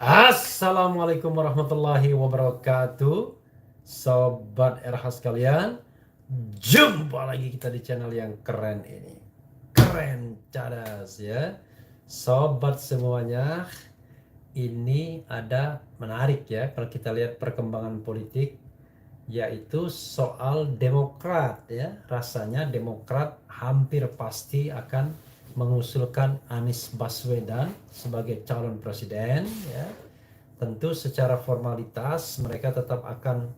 Assalamualaikum warahmatullahi wabarakatuh. Sobat RH sekalian, jumpa lagi kita di channel yang keren ini. Keren cadas ya. Sobat semuanya, ini ada menarik ya kalau kita lihat perkembangan politik, yaitu soal Demokrat ya. Rasanya Demokrat hampir pasti akan mengusulkan Anies Baswedan sebagai calon presiden ya. Tentu secara formalitas mereka tetap akan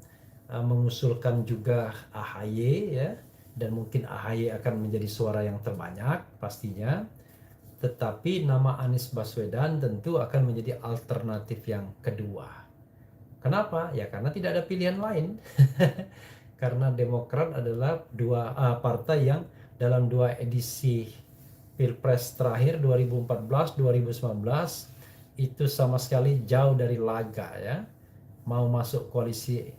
mengusulkan juga AHY ya, dan mungkin AHY akan menjadi suara yang terbanyak pastinya. Tetapi nama Anies Baswedan tentu akan menjadi alternatif yang kedua. Kenapa? Ya karena tidak ada pilihan lain. Karena Demokrat adalah partai yang dalam dua edisi Pilpres terakhir 2014-2019 itu sama sekali jauh dari laga ya. Mau masuk koalisi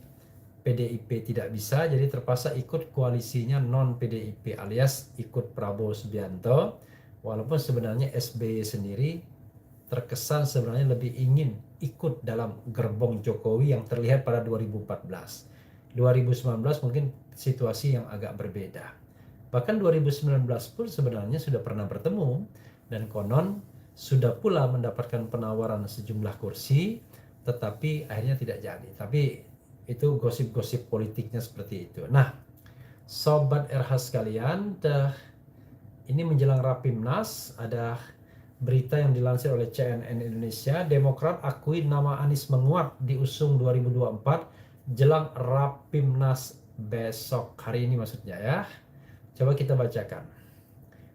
PDIP tidak bisa, jadi terpaksa ikut koalisinya non PDIP alias ikut Prabowo Subianto. Walaupun sebenarnya SBY sendiri terkesan sebenarnya lebih ingin ikut dalam gerbong Jokowi yang terlihat pada 2014. 2019 mungkin situasi yang agak berbeda. Bahkan 2019 pun sebenarnya sudah pernah bertemu dan konon sudah pula mendapatkan penawaran sejumlah kursi, tetapi akhirnya tidak jadi. Tapi itu gosip-gosip politiknya seperti itu. Nah, Sobat RH sekalian, ini menjelang Rapimnas ada berita yang dilansir oleh CNN Indonesia. Demokrat akui nama Anies menguat diusung 2024 jelang Rapimnas besok. Hari ini maksudnya ya. Coba kita bacakan.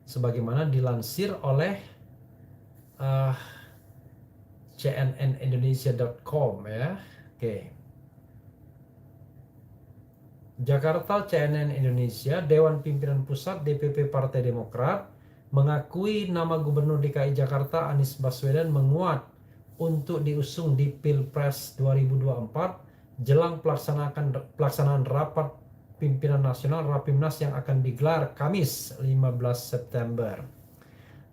Sebagaimana dilansir oleh cnnindonesia.com ya. Oke. Jakarta, CNN Indonesia, Dewan Pimpinan Pusat DPP Partai Demokrat mengakui nama Gubernur DKI Jakarta Anies Baswedan menguat untuk diusung di Pilpres 2024 jelang pelaksanaan rapat pimpinan nasional Rapimnas yang akan digelar Kamis 15 September.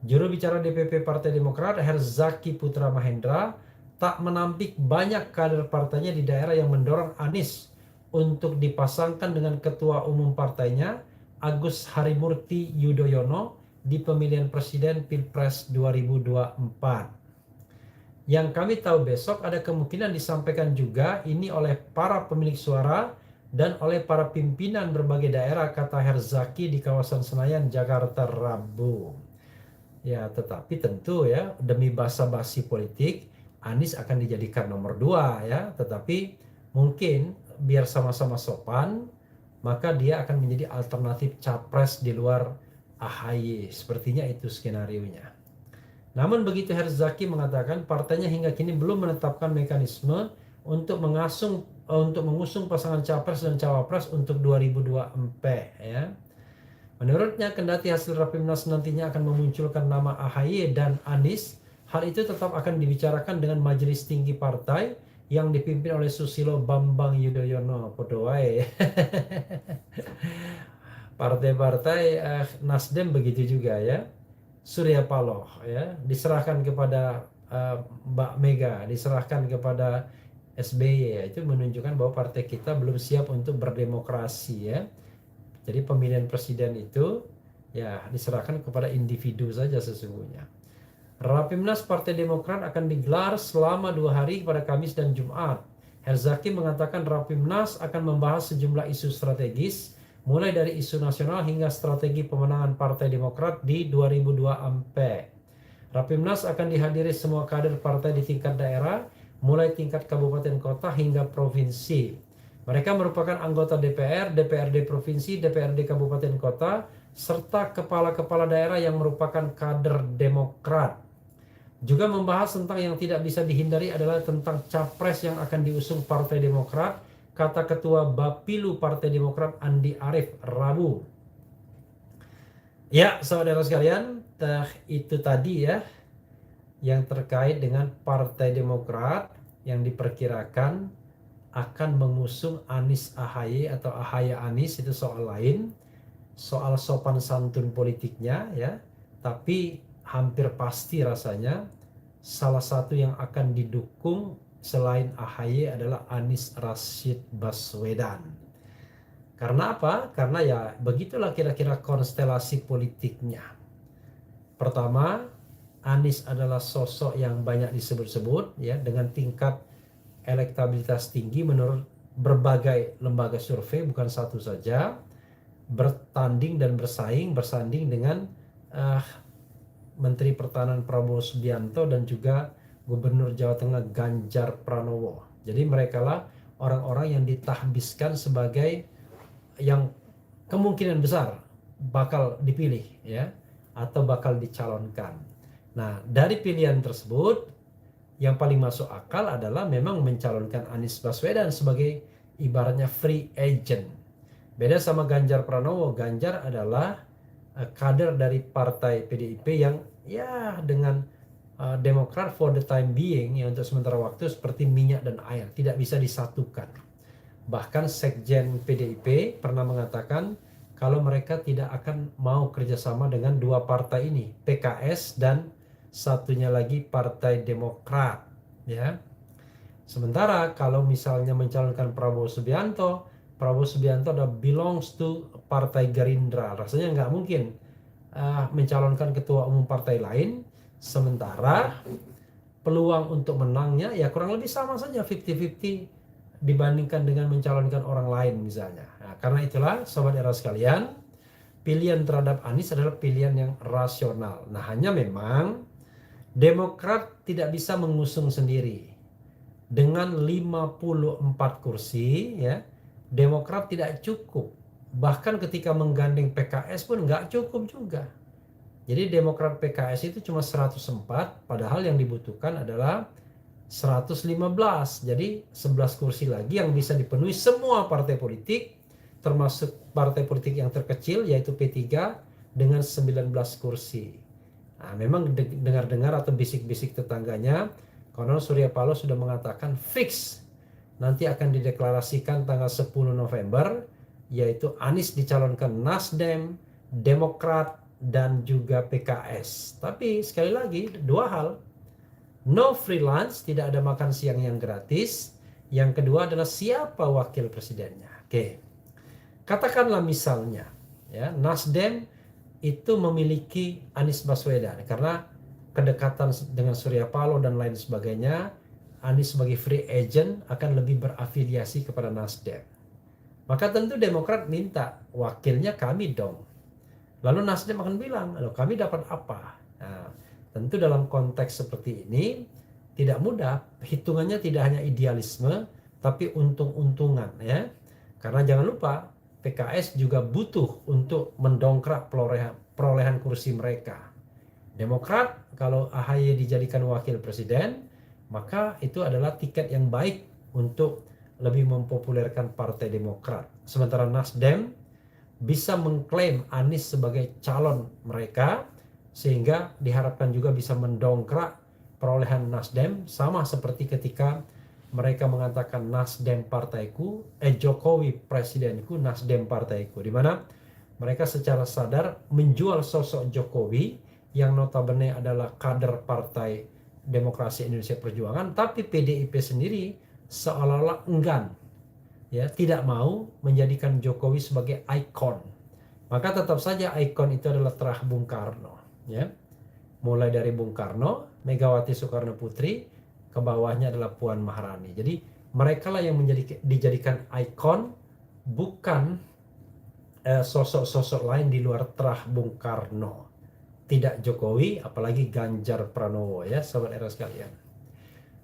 Juru bicara DPP Partai Demokrat Herzaki Putra Mahendra tak menampik banyak kader partainya di daerah yang mendorong Anies untuk dipasangkan dengan Ketua Umum partainya Agus Harimurti Yudhoyono di pemilihan presiden Pilpres 2024. Yang kami tahu besok ada kemungkinan disampaikan juga ini oleh para pemilik suara dan oleh para pimpinan berbagai daerah, kata Herzaki di kawasan Senayan, Jakarta Rabu. Ya, tetapi tentu ya demi basa-basi politik Anies akan dijadikan nomor 2 ya, tetapi mungkin biar sama-sama sopan maka dia akan menjadi alternatif capres di luar AHY. Sepertinya itu skenarionya. Namun begitu Herzaki mengatakan partainya hingga kini belum menetapkan mekanisme untuk mengusung pasangan capres dan cawapres untuk 2024 ya. Menurutnya kendati hasil Rapimnas nantinya akan memunculkan nama AHY dan Anies, hal itu tetap akan dibicarakan dengan majelis tinggi partai yang dipimpin oleh Susilo Bambang Yudhoyono. Podoai. Partai-partai Nasdem begitu juga ya. Surya Paloh ya diserahkan kepada Mbak Mega, diserahkan kepada SBY ya. Itu menunjukkan bahwa partai kita belum siap untuk berdemokrasi ya. Jadi pemilihan presiden itu ya diserahkan kepada individu saja sesungguhnya. Rapimnas Partai Demokrat akan digelar selama 2 hari pada Kamis dan Jumat. Herzaki mengatakan Rapimnas akan membahas sejumlah isu strategis, mulai dari isu nasional hingga strategi pemenangan Partai Demokrat di 2024. Rapimnas akan dihadiri semua kader partai di tingkat daerah, mulai tingkat kabupaten kota hingga provinsi. Mereka merupakan anggota DPR, DPRD provinsi, DPRD kabupaten kota, serta kepala-kepala daerah yang merupakan kader Demokrat. Juga membahas tentang yang tidak bisa dihindari adalah tentang capres yang akan diusung Partai Demokrat, kata Ketua Bapilu Partai Demokrat Andi Arief Rabu. Ya, saudara sekalian, itu tadi ya yang terkait dengan Partai Demokrat yang diperkirakan akan mengusung Anies AHY atau AHY Anies, itu soal lain, soal sopan santun politiknya ya. Tapi hampir pasti rasanya salah satu yang akan didukung selain AHY adalah Anies Rashid Baswedan. Karena apa? Karena ya begitulah kira-kira konstelasi politiknya. Pertama, Anies adalah sosok yang banyak disebut-sebut ya, dengan tingkat elektabilitas tinggi menurut berbagai lembaga survei, bukan satu saja, bertanding dan bersanding dengan Menteri Pertahanan Prabowo Subianto dan juga Gubernur Jawa Tengah Ganjar Pranowo. Jadi mereka lah orang-orang yang ditahbiskan sebagai yang kemungkinan besar bakal dipilih ya, atau bakal dicalonkan. Nah, dari pilihan tersebut yang paling masuk akal adalah memang mencalonkan Anies Baswedan sebagai ibaratnya free agent. Beda sama Ganjar Pranowo. Ganjar adalah kader dari partai PDIP yang ya dengan Demokrat for the time being ya, untuk sementara waktu seperti minyak dan air, tidak bisa disatukan. Bahkan Sekjen PDIP pernah mengatakan kalau mereka tidak akan mau kerjasama dengan dua partai ini, PKS dan satunya lagi Partai Demokrat ya. Sementara kalau misalnya mencalonkan Prabowo Subianto adalah belongs to Partai Gerindra, rasanya nggak mungkin mencalonkan ketua umum partai lain, sementara peluang untuk menangnya ya kurang lebih sama saja, 50-50 dibandingkan dengan mencalonkan orang lain misalnya. Nah, karena itulah sobat era sekalian, pilihan terhadap Anies adalah pilihan yang rasional. Nah, hanya memang Demokrat tidak bisa mengusung sendiri. Dengan 54 kursi ya, Demokrat tidak cukup. Bahkan ketika menggandeng PKS pun nggak cukup juga. Jadi Demokrat PKS itu cuma 104, padahal yang dibutuhkan adalah 115. Jadi 11 kursi lagi yang bisa dipenuhi semua partai politik, termasuk partai politik yang terkecil yaitu P3 dengan 19 kursi. Nah, memang dengar-dengar atau bisik-bisik tetangganya, Kolonel Surya Paloh sudah mengatakan fix nanti akan dideklarasikan tanggal 10 November, yaitu Anies dicalonkan Nasdem, Demokrat, dan juga PKS. Tapi sekali lagi dua hal, no free lunch, tidak ada makan siang yang gratis. Yang kedua adalah siapa wakil presidennya. Oke, katakanlah misalnya ya, Nasdem itu memiliki Anies Baswedan karena kedekatan dengan Surya Paloh dan lain sebagainya. Anies sebagai free agent akan lebih berafiliasi kepada Nasdem. Maka tentu Demokrat minta wakilnya kami dong. Lalu Nasdem akan bilang, loh kami dapat apa? Nah, tentu dalam konteks seperti ini tidak mudah. Hitungannya tidak hanya idealisme, tapi untung-untungan ya. Karena jangan lupa PKS juga butuh untuk mendongkrak perolehan kursi mereka. Demokrat kalau AHY dijadikan wakil presiden, maka itu adalah tiket yang baik untuk lebih mempopulerkan Partai Demokrat. Sementara Nasdem bisa mengklaim Anies sebagai calon mereka, sehingga diharapkan juga bisa mendongkrak perolehan Nasdem, sama seperti ketika mereka mengatakan Nasdem partaiku, Jokowi presidenku, Nasdem partaiku, di mana mereka secara sadar menjual sosok Jokowi yang notabene adalah kader Partai Demokrasi Indonesia Perjuangan, tapi PDIP sendiri seolah-olah enggan ya, tidak mau menjadikan Jokowi sebagai ikon. Maka tetap saja ikon itu adalah terah Bung Karno ya. Mulai dari Bung Karno, Megawati Soekarno Putri, ke bawahnya adalah Puan Maharani. Jadi mereka lah yang dijadikan ikon, bukan sosok-sosok lain di luar terah Bung Karno. Tidak Jokowi, apalagi Ganjar Pranowo ya, sobat era sekalian.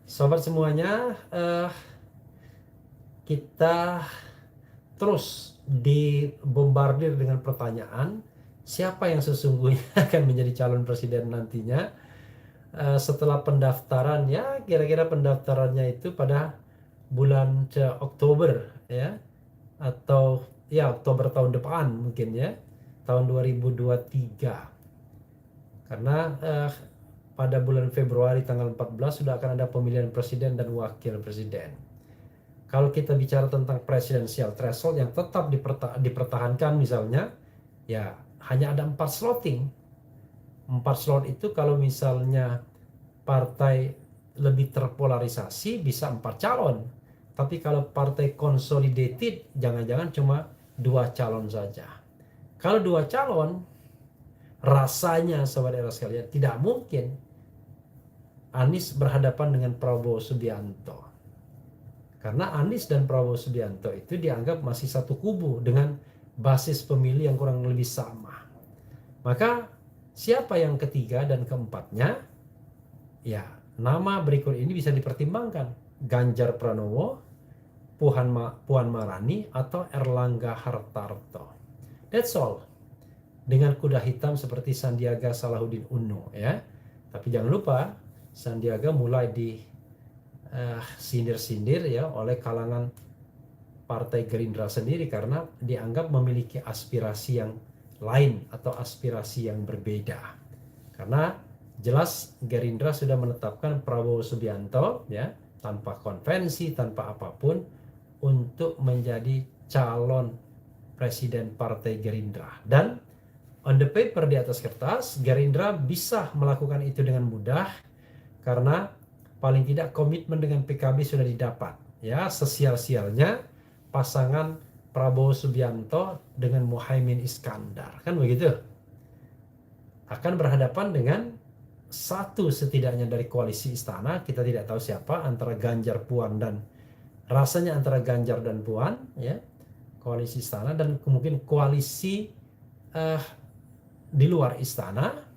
Sobat semuanya, kita terus dibombardir dengan pertanyaan siapa yang sesungguhnya akan menjadi calon presiden nantinya. Setelah pendaftaran ya, kira-kira pendaftarannya itu pada bulan Oktober ya, atau ya Oktober tahun depan mungkin ya, tahun 2023. Karena pada bulan Februari tanggal 14 sudah akan ada pemilihan presiden dan wakil presiden. Kalau kita bicara tentang presidensial threshold yang tetap dipertahankan misalnya, ya hanya ada 4 slotting. 4 slot itu kalau misalnya partai lebih terpolarisasi bisa 4 calon. Tapi kalau partai consolidated jangan-jangan cuma 2 calon saja. Kalau 2 calon, rasanya sobat era sekalian tidak mungkin Anies berhadapan dengan Prabowo Subianto. Karena Anies dan Prabowo Subianto itu dianggap masih satu kubu dengan basis pemilih yang kurang lebih sama. Maka siapa yang ketiga dan keempatnya? Ya, nama berikut ini bisa dipertimbangkan. Ganjar Pranowo, Puan Maharani, atau Erlangga Hartarto. That's all. Dengan kuda hitam seperti Sandiaga Salahuddin Uno ya. Tapi jangan lupa Sandiaga mulai di sindir-sindir ya oleh kalangan Partai Gerindra sendiri karena dianggap memiliki aspirasi yang lain atau aspirasi yang berbeda. Karena jelas Gerindra sudah menetapkan Prabowo Subianto ya tanpa konvensi, tanpa apapun untuk menjadi calon presiden Partai Gerindra. Dan on the paper di atas kertas, Gerindra bisa melakukan itu dengan mudah karena paling tidak komitmen dengan PKB sudah didapat. Ya, sesial-sialnya pasangan Prabowo Subianto dengan Muhaimin Iskandar. Kan begitu? Akan berhadapan dengan satu setidaknya dari koalisi istana, kita tidak tahu siapa, antara Ganjar, Puan, dan rasanya antara Ganjar dan Puan, ya, koalisi istana, dan mungkin koalisi di luar istana,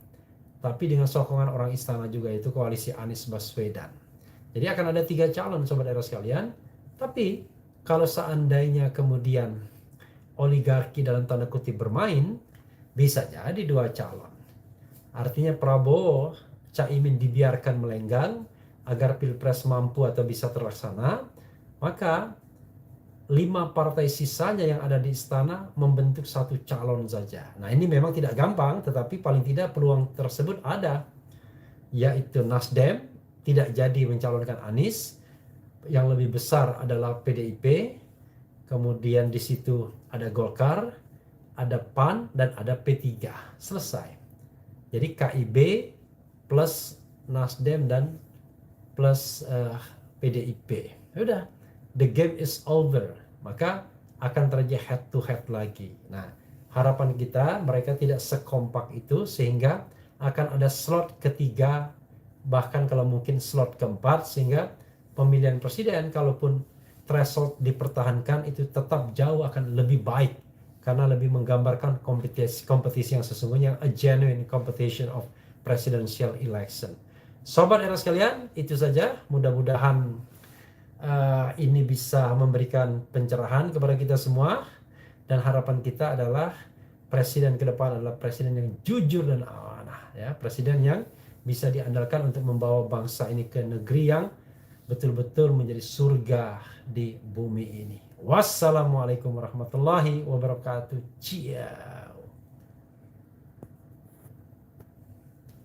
tapi dengan sokongan orang istana juga, itu koalisi Anies Baswedan. Jadi akan ada 3 calon sobat era sekalian. Tapi kalau seandainya kemudian oligarki dalam tanda kutip bermain, bisa jadi 2 calon. Artinya Prabowo, Caimin dibiarkan melenggang agar pilpres mampu atau bisa terlaksana, maka 5 partai sisanya yang ada di istana membentuk 1 calon saja. Nah, ini memang tidak gampang, tetapi paling tidak peluang tersebut ada, yaitu Nasdem tidak jadi mencalonkan Anies, yang lebih besar adalah PDIP, kemudian di situ ada Golkar, ada PAN, dan ada P3. Selesai. Jadi KIB plus Nasdem dan plus PDIP. Udah. The game is over, maka akan terjadi head to head lagi. Nah, harapan kita mereka tidak sekompak itu sehingga akan ada slot ketiga, bahkan kalau mungkin slot keempat, sehingga pemilihan presiden kalaupun threshold dipertahankan itu tetap jauh akan lebih baik karena lebih menggambarkan kompetisi yang sesungguhnya, a genuine competition of presidential election. Sobat era sekalian, itu saja. Mudah-mudahan ini bisa memberikan pencerahan kepada kita semua, dan harapan kita adalah presiden ke depan adalah presiden yang jujur dan amanah ya, presiden yang bisa diandalkan untuk membawa bangsa ini ke negeri yang betul-betul menjadi surga di bumi ini. Wassalamualaikum warahmatullahi wabarakatuh. Cia.